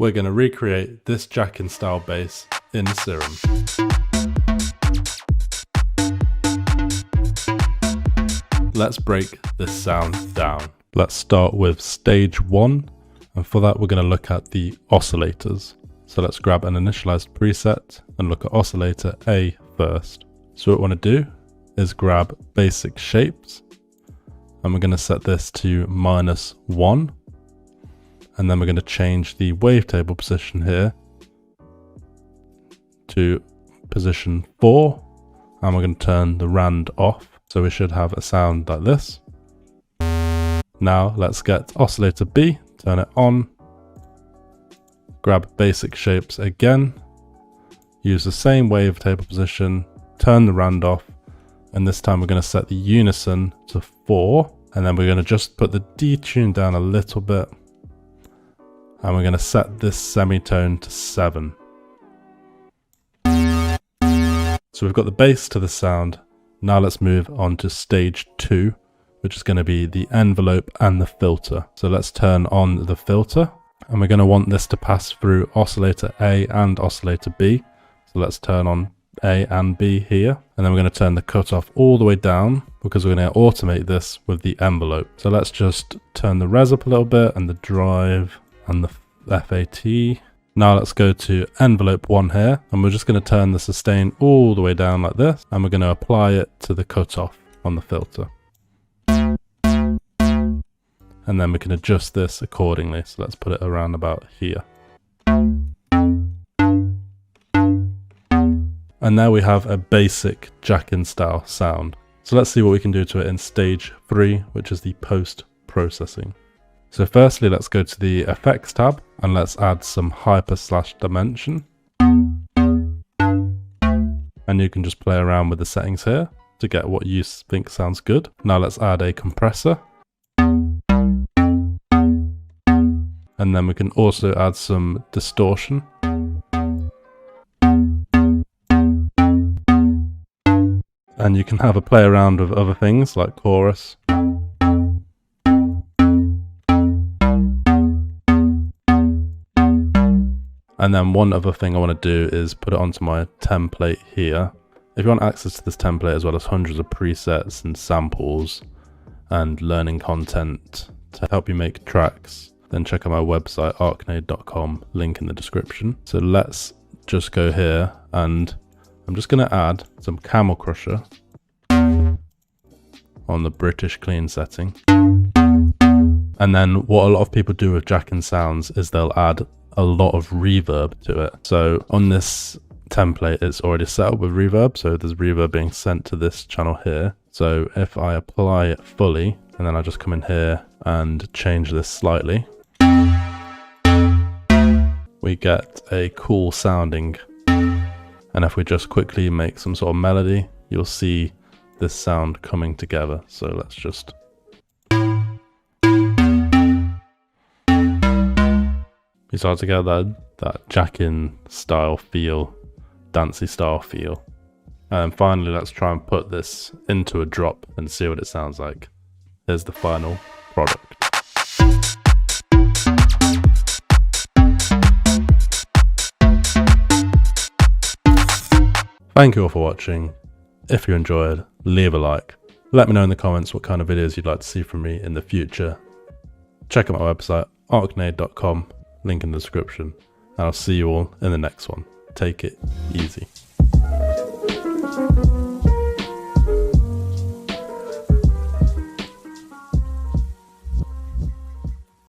we're going to recreate this Jackin style bass in Serum. Let's break this sound down. Let's start with stage 1, and for that we're going to look at the oscillators. So let's grab an initialized preset and look at oscillator A first. So what we want to do is grab basic shapes, and we're going to set this to -1, and then we're going to change the wavetable position here to position 4, and we're going to turn the rand off. So we should have a sound like this. Now let's get oscillator B, turn it on, grab basic shapes again, use the same wavetable position, turn the rand off, and this time we're going to set the unison to 4, and then we're going to just put the detune down a little bit, and we're going to set this semitone to 7. So we've got the bass to the sound. Now let's move on to stage 2, which is going to be the envelope and the filter. So let's turn on the filter, and we're going to want this to pass through oscillator A and oscillator B. So let's turn on A and B here, and then we're going to turn the cutoff all the way down because we're going to automate this with the envelope. So let's just turn the res up a little bit and the drive and the FAT. Now let's go to envelope 1 here, and we're just going to turn the sustain all the way down like this, and we're going to apply it to the cutoff on the filter. And then we can adjust this accordingly. So let's put it around about here. And now we have a basic Jackin style sound. So let's see what we can do to it in stage 3, which is the post-processing. So firstly, let's go to the effects tab and let's add some hyper/dimension. And you can just play around with the settings here to get what you think sounds good. Now let's add a compressor. And then we can also add some distortion. And you can have a play around with other things like chorus. And then one other thing I want to do is put it onto my template here. If you want access to this template as well as hundreds of presets and samples and learning content to help you make tracks, then check out my website arcnade.com, link in the description. So let's just go here, and I'm just going to add some Camel Crusher on the British clean setting. And then what a lot of people do with Jackin sounds is they'll add a lot of reverb to it. So on this template it's already set up with reverb, so there's reverb being sent to this channel here. So if I apply it fully, and then I just come in here and change this slightly, we get a cool sounding. And if we just quickly make some sort of melody, you'll see this sound coming together. So let's just you start to get that Jackin style feel, dancey style feel. And finally, let's try and put this into a drop and see what it sounds like. Here's the final product. Thank you all for watching. If you enjoyed, leave a like. Let me know in the comments what kind of videos you'd like to see from me in the future. Check out my website, arcnade.com. Link in the description, and I'll see you all in the next one. Take it easy.